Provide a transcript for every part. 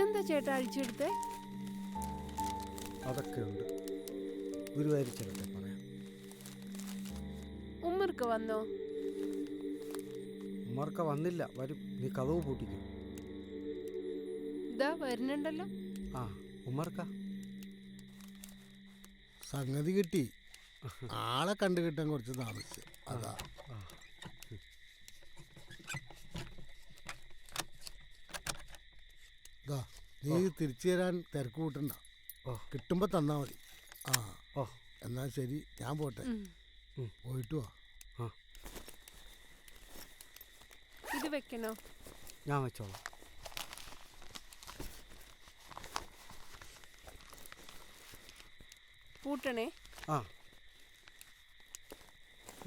ഇതെന്താ ചേട്ടാ അഴിച്ചെടുത്തേ? അതൊക്കെ ഉണ്ട്, ഗുരുവായൂർ ചെല്ലട്ടെ പറയാം. ഉമ്മർക്ക് വന്നോ? ഉമ്മർക്ക വന്നില്ല, വരും. നീ കതവ് പൂട്ടിക്കും. ഇതാ വരുന്നുണ്ടല്ലോ. ആ ഉമ്മർക്ക സംഗതി കിട്ടി. ആളെ കണ്ടു കിട്ടാൻ കുറച്ച് താമസിച്ചു. അതാ നീ തിരിച്ചു തരാൻ തിരക്ക് കൂട്ടണ്ട, കിട്ടുമ്പോ തന്നാ മതി. ആ എന്നാ ശരി, ഞാൻ പോട്ടെ. പോയിട്ട് വാ. ഇത് വെക്കണോ? ഞാൻ വെച്ചോളാം. പൂട്ടണേ? ആ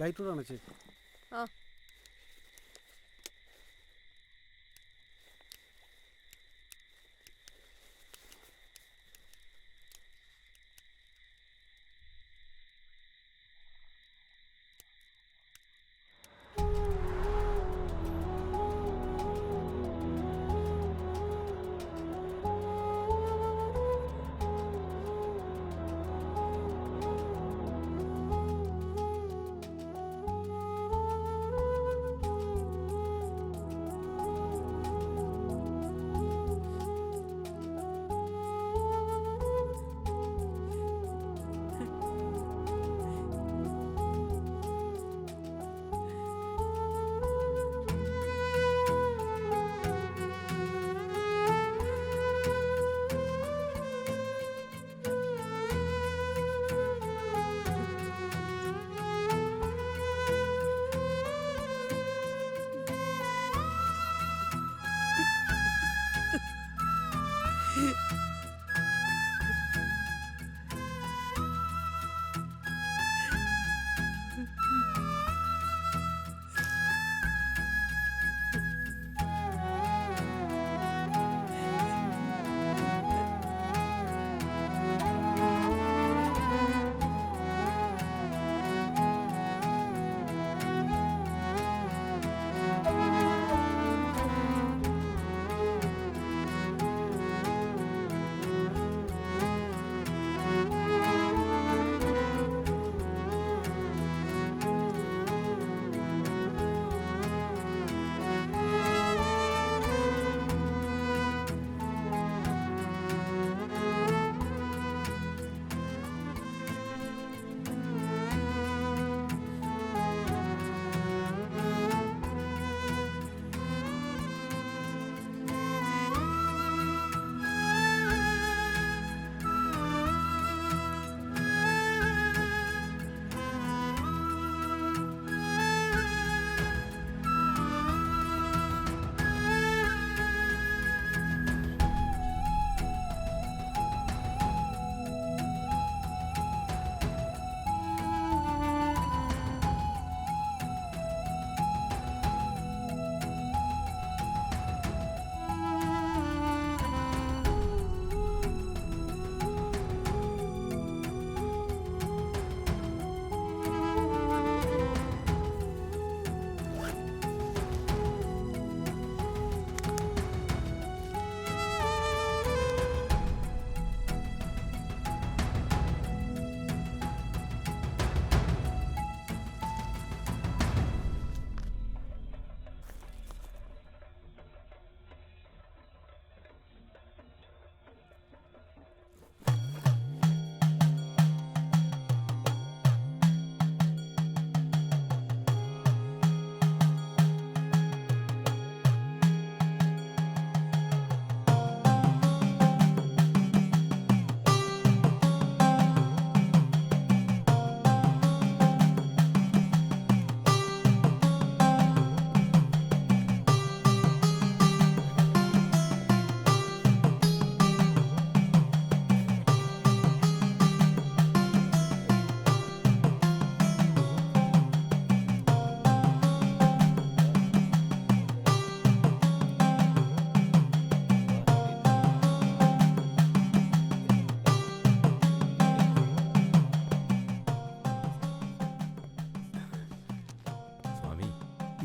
ലൈറ്റ് കൂടെ അണച്ചേക്കും. ആ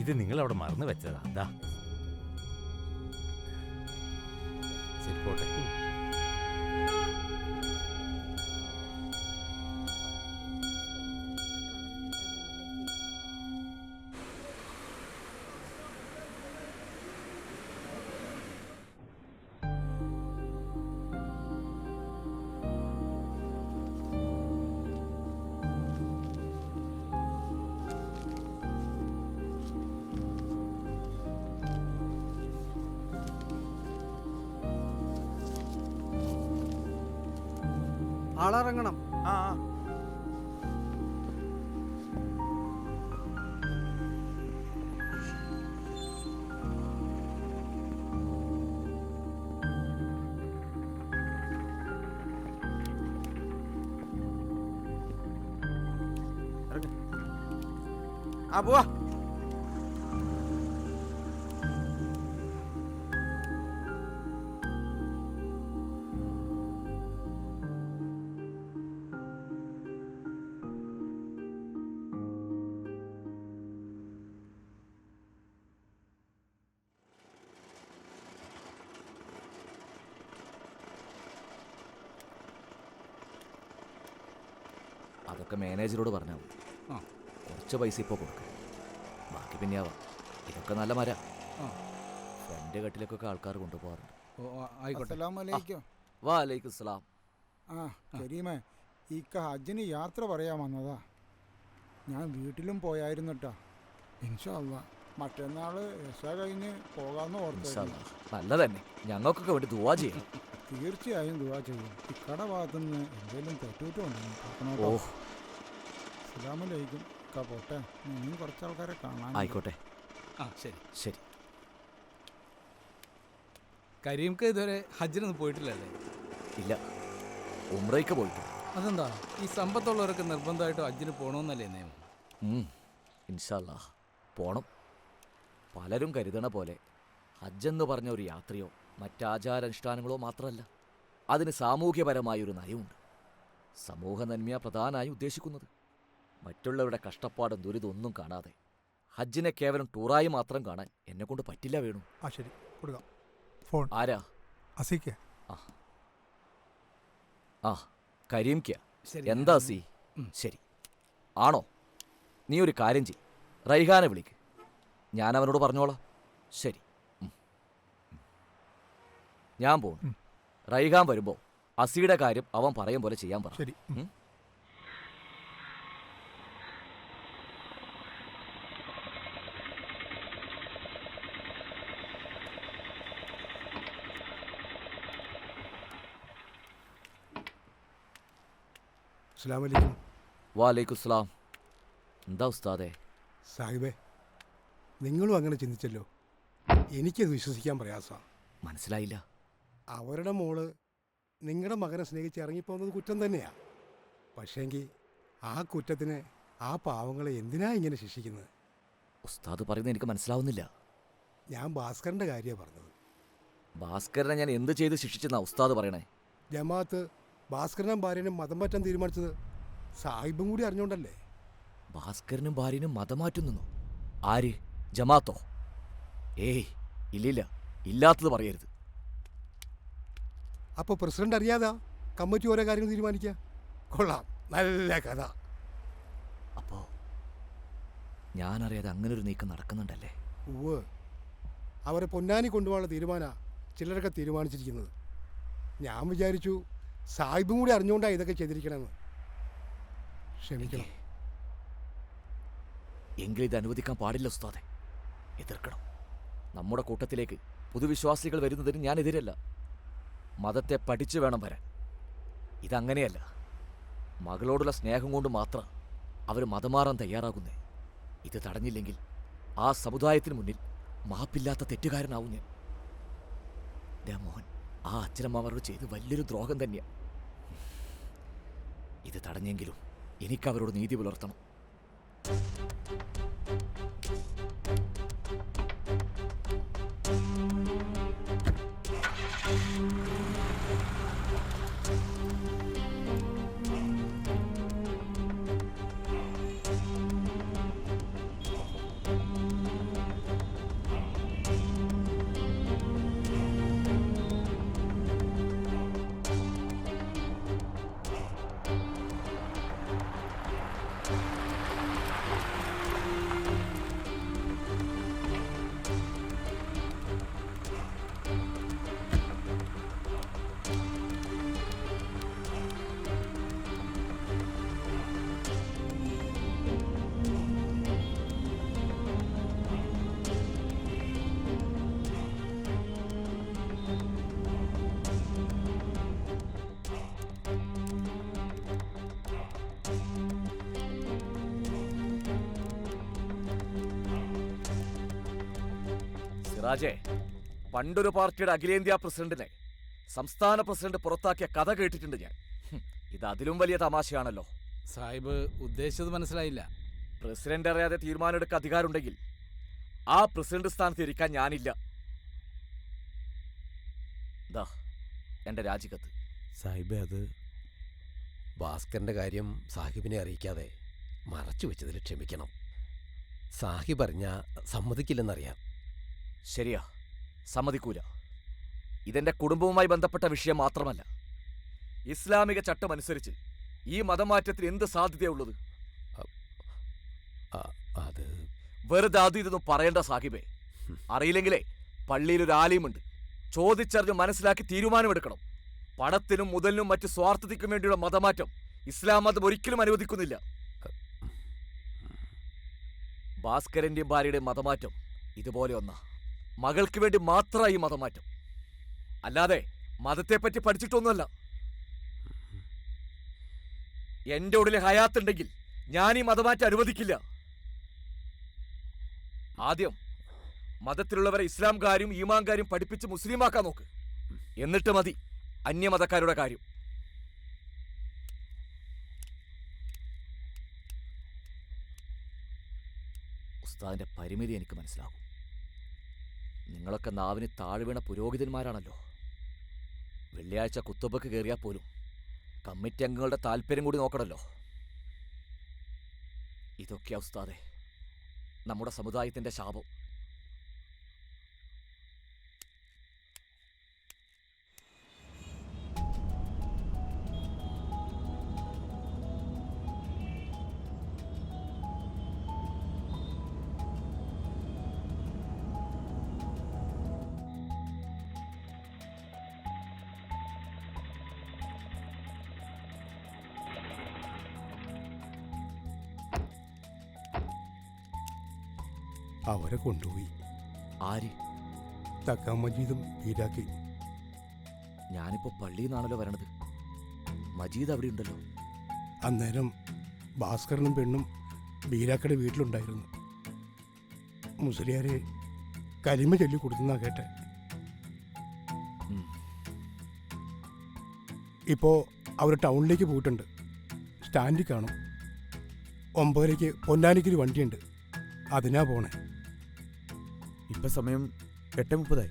ഇത് നിങ്ങൾ അവിടെ മറന്നു വെച്ചതാ. എന്താ ശരി. പോട്ടെ. ആളിറങ്ങണം. ആ ആ പോവാ. അതൊക്കെ മാനേജരോട് പറഞ്ഞാൽ മതി. ആ. കുറച്ച് പൈസ ഇപ്പോൾ കൊടുക്കും, ബാക്കി പിന്നെ ആവാം. ഇതൊക്കെ നല്ല മര. ആ. എൻ്റെ കെട്ടിലേക്കൊക്കെ ആൾക്കാർ കൊണ്ടുപോകാറുണ്ട്. ആയിക്കോട്ടെ. അസ്സലാമലൈക്കും. വാലൈക്കും സ്ലാം. ആ കരീമേ, ഈ ഹജ്ജിന് യാത്ര പറയാൻ വന്നതാ. ഞാൻ വീട്ടിലും പോയായിരുന്നു കേട്ടോ. ഇൻഷാ അള്ളാ മറ്റന്നാൾ എക്സാ കഴിഞ്ഞ് പോകാമെന്ന് ഓർത്തായിരുന്നു. നല്ല തന്നെ, ഞങ്ങൾക്കൊക്കെ വേണ്ടി ദുവാ ചെയ്യണം. തീർച്ചയായും ദുആ ചെയ്യും. ഇക്കട ഭാഗത്തുനിന്ന് എന്തെങ്കിലും തെറ്റുകൊണ്ടുണ്ടെങ്കിൽ ഓ അസ്സലാമലൈക്കും. പോട്ടെ, ഇനിയും കുറച്ച് ആൾക്കാരെ കാണാൻ. ആയിക്കോട്ടെ. ആ ശരി. ശരി. കരീംക്ക് ഇതുവരെ ഹജ്ജിനൊന്നും പോയിട്ടില്ലല്ലേ? ഇല്ല, ഉംറയ്ക്ക് പോയിട്ട്. അതെന്താ ഈ സമ്പത്തുള്ളവരൊക്കെ നിർബന്ധമായിട്ട് ഹജ്ജിന് പോകണമെന്നല്ലേ നിയമം? ഇൻഷാ അല്ലാ പോണം. പലരും കരുതണ പോലെ ഹജ്ജെന്ന് പറഞ്ഞ ഒരു യാത്രയോ മറ്റാചാരാനുഷ്ഠാനങ്ങളോ മാത്രമല്ല, അതിന് സാമൂഹ്യപരമായൊരു നയമുണ്ട്. സമൂഹ നന്മ പ്രധാനമായി ഉദ്ദേശിക്കുന്നത്. മറ്റുള്ളവരുടെ കഷ്ടപ്പാടും ദുരിതം ഒന്നും കാണാതെ ഹജ്ജിനെ കേവലം ടൂറായി മാത്രം കാണാൻ എന്നെക്കൊണ്ട് പറ്റില്ല. വേണു. ആ ശരി, കൊടുക്കാം. ഫോൺ ആരാ? അസിക്ക്. ആ കരീംക്ക. ശരി. എന്താ സി? ശരി ആണോ? നീ ഒരു കാര്യം ചെയ്, റൈഹാനെ വിളിക്ക്, ഞാൻ അവനോട് പറഞ്ഞോളാം. ശരി, ഞാൻ പോകും. റൈഹാൻ വരുമ്പോൾ അസിയുടെ കാര്യം അവൻ പറയും പോലെ ചെയ്യാൻ പറ. ശരി. അസ്സലാമലൈക്കും. വാലൈക്കും സ്ലാം. എന്താ ഉസ്താദേ? സാഹിബേ, നിങ്ങളും അങ്ങനെ ചിന്തിച്ചല്ലോ. എനിക്കത് വിശ്വസിക്കാൻ പ്രയാസമാണ്. മനസ്സിലായില്ല. അവരുടെ മോള് നിങ്ങളുടെ മകനെ സ്നേഹിച്ച് ഇറങ്ങിപ്പോകുന്നത് കുറ്റം തന്നെയാണ്. പക്ഷേങ്കിൽ ആ കുറ്റത്തിന് ആ പാവങ്ങളെ എന്തിനാ ഇങ്ങനെ ശിക്ഷിക്കുന്നത്? ഉസ്താദ് പറയുന്നത് എനിക്ക് മനസ്സിലാവുന്നില്ല. ഞാൻ ഭാസ്കറിൻ്റെ കാര്യമാണ് പറഞ്ഞത്. ഭാസ്കരനെ ഞാൻ എന്ത് ചെയ്ത് ശിക്ഷിച്ചെന്നാ ഉസ്താദ് പറയണേ? ജമാഅത്ത് ഭാസ്കരനും ഭാര്യനും മതം മാറ്റാൻ തീരുമാനിച്ചത് സാഹിബും കൂടി അറിഞ്ഞോണ്ടല്ലേ? ഭാസ്കരനും ഭാര്യനും മതം മാറ്റുന്നു? ആര്? ജമാഅത്തോ? ഏയ് ഇല്ലില്ല, ഇല്ലാത്തത് പറയരുത്. അപ്പോൾ പ്രസിഡന്റ് അറിയാതാ കമ്മിറ്റി ഓരോ കാര്യങ്ങൾ തീരുമാനിക്കുക? കൊള്ളാം, നല്ല കഥ. അപ്പോ ഞാനറിയാതെ അങ്ങനൊരു നീക്കം നടക്കുന്നുണ്ടല്ലേ? ഉവ്വ്, അവരെ പൊന്നാനി കൊണ്ടുപോകാനുള്ള തീരുമാനമാണ് ചിലരൊക്കെ തീരുമാനിച്ചിരിക്കുന്നത്. ഞാൻ വിചാരിച്ചു സാഹിബും കൂടി അറിഞ്ഞുകൊണ്ടാണ് ഇതൊക്കെ ചെയ്തിരിക്കണമെന്ന്. ക്ഷമിക്കണം. എങ്കിലും ഇത് അനുവദിക്കാൻ പാടില്ല ഉസ്താദെ. എതിർക്കണം. നമ്മുടെ കൂട്ടത്തിലേക്ക് പുതുവിശ്വാസികൾ വരുന്നതിന് ഞാൻ എതിരല്ല. മതത്തെ പഠിച്ചു വേണം വരാൻ. ഇതങ്ങനെയല്ല. മകളോടുള്ള സ്നേഹം കൊണ്ട് മാത്രം അവർ മതം മാറാൻ തയ്യാറാകുന്നേ. ഇത് തടഞ്ഞില്ലെങ്കിൽ ആ സമുദായത്തിന് മുന്നിൽ മാപ്പില്ലാത്ത തെറ്റുകാരനാവും ഞാൻ. എൻ്റെ മോഹൻ ആ അച്ഛനമ്മമാരോട് ചെയ്ത് വലിയൊരു ദ്രോഹം തന്നെയാണ്. ഇത് തടഞ്ഞെങ്കിലും എനിക്കവരോട് നീതി പുലർത്തണം. സിറാജെ, പണ്ടൊരു പാർട്ടിയുടെ അഖിലേന്ത്യാ പ്രസിഡന്റിനെ സംസ്ഥാന പ്രസിഡന്റ് പുറത്താക്കിയ കഥ കേട്ടിട്ടുണ്ട് ഞാൻ. ഇത് അതിലും വലിയ തമാശയാണല്ലോ. സാഹിബ് ഉദ്ദേശിച്ചത് മനസ്സിലായില്ല. പ്രസിഡന്റ് അറിയാതെ തീരുമാനമെടുക്കാൻ അധികാരമുണ്ടെങ്കിൽ ആ പ്രസിഡന്റ് സ്ഥാനത്ത് ഇരിക്കാൻ ഞാനില്ല. ദാ എന്റെ രാജിക്കത്ത്. സാഹിബ്, അത് ഭാസ്കറിന്റെ കാര്യം സാഹിബിനെ അറിയിക്കാതെ മറച്ചു വെച്ചതിൽ ക്ഷമിക്കണം. സാഹിബ് അറിഞ്ഞാ സമ്മതിക്കില്ലെന്നറിയാം. ശരിയാ, സമ്മതിക്കൂല. ഇതെന്റെ കുടുംബവുമായി ബന്ധപ്പെട്ട വിഷയം മാത്രമല്ല. ഇസ്ലാമിക ചട്ടം അനുസരിച്ച് ഈ മതമാറ്റത്തിന് എന്ത് സാധ്യതയുള്ളത്? അത് വെറുതെ അത് ഇതൊന്നും പറയണ്ട സാഹിബേ. അറിയില്ലെങ്കിലേ പള്ളിയിലൊരു ആലയമുണ്ട്. ചോദിച്ചറിഞ്ഞ് മനസ്സിലാക്കി തീരുമാനമെടുക്കണം. പണത്തിനും മുതലിനും മറ്റ് സ്വാർത്ഥതയ്ക്കും വേണ്ടിയുള്ള മതമാറ്റം ഇസ്ലാം മതം ഒരിക്കലും അനുവദിക്കുന്നില്ല. ഭാസ്കരന്റെയും ഭാര്യയുടെയും മതമാറ്റം ഇതുപോലെ ഒന്നാ. മകൾക്ക് വേണ്ടി മാത്രമായി ഈ മതമാറ്റം, അല്ലാതെ മതത്തെപ്പറ്റി പഠിച്ചിട്ടൊന്നുമല്ല. എന്റെ ഉള്ളിൽ ഹയാത്തുണ്ടെങ്കിൽ ഞാൻ ഈ മതമാറ്റം അനുവദിക്കില്ല. ആദ്യം മതത്തിലുള്ളവരെ ഇസ്ലാംകാരും ഈമാൻകാരും പഠിപ്പിച്ച് മുസ്ലിമാക്കാൻ നോക്ക്. എന്നിട്ട് മതി അന്യമതക്കാരുടെ കാര്യം. ഉസ്താദിന്റെ പരിമിതി എനിക്ക് മനസ്സിലാകും. നിങ്ങളൊക്കെ നാവിന് താഴ്വീണ പുരോഹിതന്മാരാണല്ലോ. വെള്ളിയാഴ്ച കുത്തുബക്ക് കയറിയാൽ പോലും കമ്മിറ്റി അംഗങ്ങളുടെ താല്പര്യം കൂടി നോക്കണമല്ലോ. ഇതൊക്കെയാ ഉസ്താദെ നമ്മുടെ സമുദായത്തിന്റെ ശാപം. അവരെ കൊണ്ടുപോയി. ആര്? തക്കാ മജീദും ഈരാക്കി. ഞാനിപ്പോ പള്ളിയിൽ നിന്നാണല്ലോ വരണത്. മജീദ് അവിടെ ഉണ്ടല്ലോ. അന്നേരം ഭാസ്കരനും പെണ്ണും ബീരാക്കയുടെ വീട്ടിലുണ്ടായിരുന്നു. മുസ്ലിയാരെ കരിമ ചൊല്ലി കൊടുത്തുന്നാ കേട്ടെ. ഇപ്പോ അവർ ടൗണിലേക്ക് പോയിട്ടുണ്ട്. സ്റ്റാൻഡിൽ കാണും. 9:30 പൊന്നാനിക്കൊരു വണ്ടിയുണ്ട്, അതിനാ പോണേ. ഇപ്പൊ സമയം 8:30.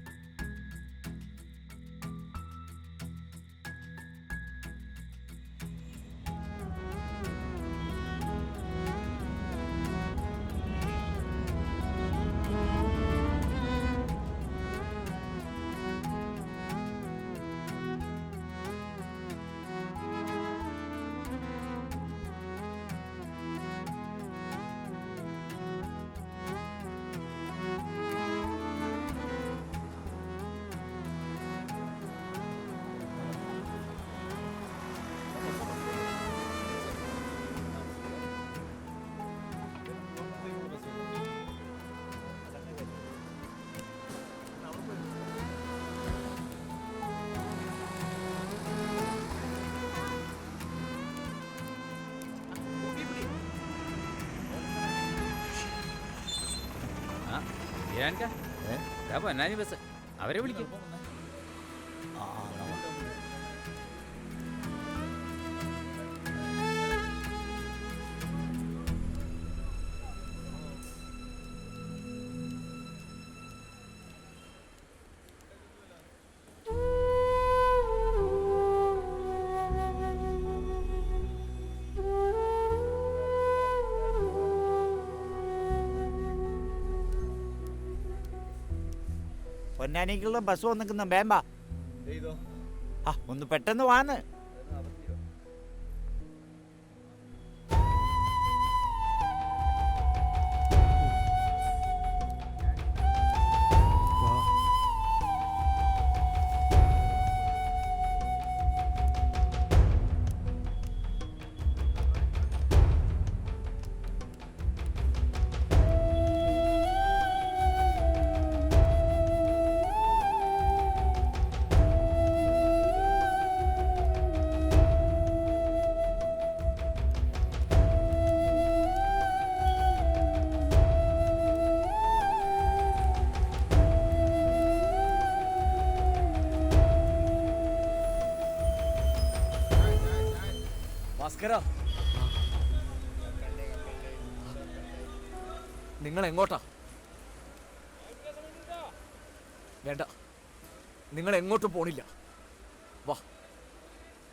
പൊന്നാനി ബസ് അവരെ വിളിക്കും. പൊന്നാനിക്കുള്ള ബസ് വന്നിക്കുന്ന വേമ്പ. ഒന്ന് പെട്ടെന്ന് വാന്ന്. ഭാസ്കര, നിങ്ങൾ എങ്ങോട്ടാ? വേണ്ട, നിങ്ങൾ എങ്ങോട്ടും പോണില്ല. വാ,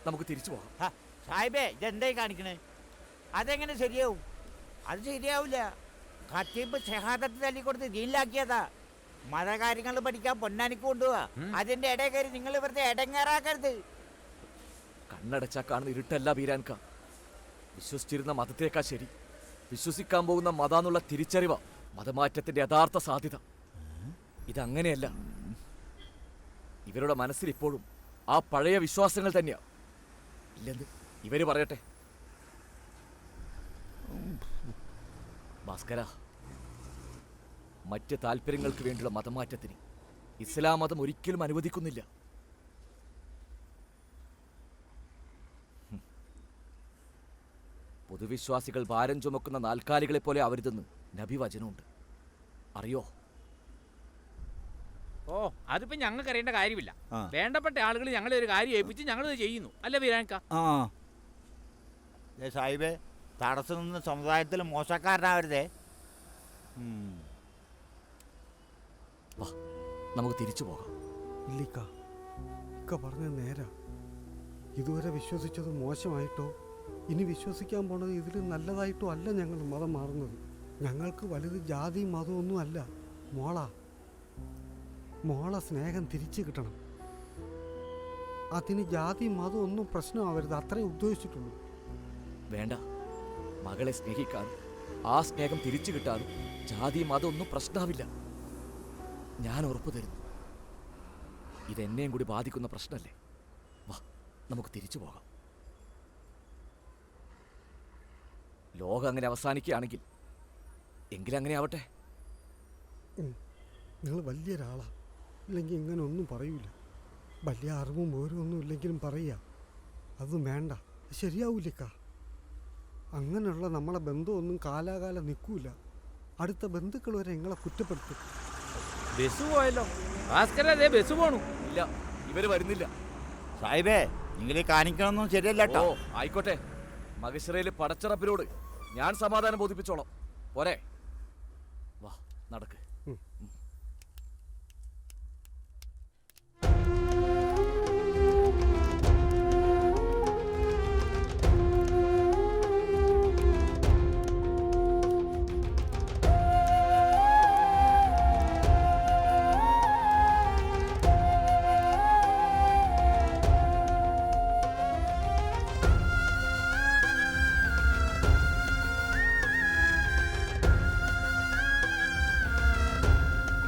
നമുക്ക് തിരിച്ചു പോകാം. ഹ, സാഹിബേ ഇതെന്തായി കാണിക്കണേ? അതെങ്ങനെ ശരിയാവും? അത് ശരിയാവില്ല. ഖത്തീബ് ഷഹാദത്ത് തല്ലിക്കൊടുത്ത് ദീനിലാക്കിയതാ. മതകാര്യങ്ങൾ പഠിക്കാൻ പൊന്നാനിക്ക് കൊണ്ടുപോവാ. അതിന്റെ ഇടയിൽ കയറി നിങ്ങൾ വെറുതെ ഇടങ്ങേറാക്കരുത്. കണ്ണടച്ചാ കാണുന്ന ഇരുട്ടല്ല ബീരാൻക. വിശ്വസിച്ചിരുന്ന മതത്തേക്കാ ശരി. വിശ്വസിക്കാൻ പോകുന്ന മതാന്നുള്ള തിരിച്ചറിവ മതമാറ്റത്തിന്റെ യഥാർത്ഥ സാധ്യത. ഇതങ്ങനെയല്ല. ഇവരുടെ മനസ്സിൽ ഇപ്പോഴും ആ പഴയ വിശ്വാസങ്ങൾ തന്നെയാ. ഇല്ലെന്ന് ഇവര് പറയട്ടെ. ഭാസ്കര, മറ്റ് താല്പര്യങ്ങൾക്ക് വേണ്ടിയുള്ള മതമാറ്റത്തിന് ഇസ്ലാം മതം ഒരിക്കലും അനുവദിക്കുന്നില്ല. പൊതുവിശ്വാസികൾ ഭാരം ചുമക്കുന്ന നാൽക്കാലികളെ പോലെ അവരുതെന്ന് നബി വചനമുണ്ട്. അറിയോ? ഓ അതിപ്പോ ഞങ്ങൾക്ക് അറിയേണ്ട കാര്യമില്ല. ആ. വേണ്ടപ്പെട്ട ആളുകൾ ഞങ്ങളെ ഒരു കാര്യം ഏൽപ്പിച്ച് ഞങ്ങളത് ചെയ്യുന്നു. അല്ല വീരാൻക? ആ സാഹിബേ, തടസ്സം നിന്ന് സമുദായത്തിൽ മോശക്കാരനാവരുതേ. വാ, നമുക്ക് തിരിച്ചു പോകാം. ഇല്ലിക്ക, ഇക്ക പറഞ്ഞ നേരാ. ഇതുവരെ വിശ്വസിച്ചത് മോശമായിട്ടോ ഇനി വിശ്വസിക്കാൻ പോണത് ഇതിൽ നല്ലതായിട്ടോ അല്ല ഞങ്ങൾ മതം മാറുന്നത്. ഞങ്ങൾക്ക് വലുത് ജാതിയും മതമൊന്നും അല്ല. മോളെ സ്നേഹം തിരിച്ചു കിട്ടണം. അതിന് ജാതിയും മതം ഒന്നും പ്രശ്നമാവരുത്, അത്രേ ഉദ്ദേശിച്ചിട്ടുള്ളൂ. വേണ്ട, മകളെ സ്നേഹിക്കാനും ആ സ്നേഹം തിരിച്ചു കിട്ടാനും ജാതി മതം ഒന്നും പ്രശ്നമാവില്ല. ഞാൻ ഉറപ്പു തരുന്നു. ഇതെന്നെയും കൂടി ബാധിക്കുന്ന പ്രശ്നമല്ലേ. വാ, നമുക്ക് തിരിച്ചു പോകാം. ലോകം അങ്ങനെ അവസാനിക്കുകയാണെങ്കിൽ എങ്കിലങ്ങനെ ആവട്ടെ. നിങ്ങൾ വലിയൊരാളാ, ഇല്ലെങ്കിൽ ഇങ്ങനെ ഒന്നും പറയൂല. വലിയ അറിവും ഓരോന്നും ഇല്ലെങ്കിലും പറയുക. അതൊന്നും വേണ്ട, ശരിയാവൂലേക്കാ. അങ്ങനെയുള്ള നമ്മളെ ബന്ധമൊന്നും കാലാകാലം നിൽക്കൂല. അടുത്ത ബന്ധുക്കൾ വരെ നിങ്ങളെ കുറ്റപ്പെടുത്തും. ബസ് പോയല്ലോ ഭാസ്കര, അതേ ബസ് പോണു. ഇല്ല, ഇവര് വരുന്നില്ല. സാഹിബേ, നിങ്ങൾ ഈ കാണിക്കണമെന്നും ശരിയല്ല ഓ, ആയിക്കോട്ടെ. മകശ്ശിറയില് പടച്ചറപ്പിനോട് ഞാൻ സമാധാനം ബോധിപ്പിച്ചോളാം. പോരെ? വാ, നടക്ക്.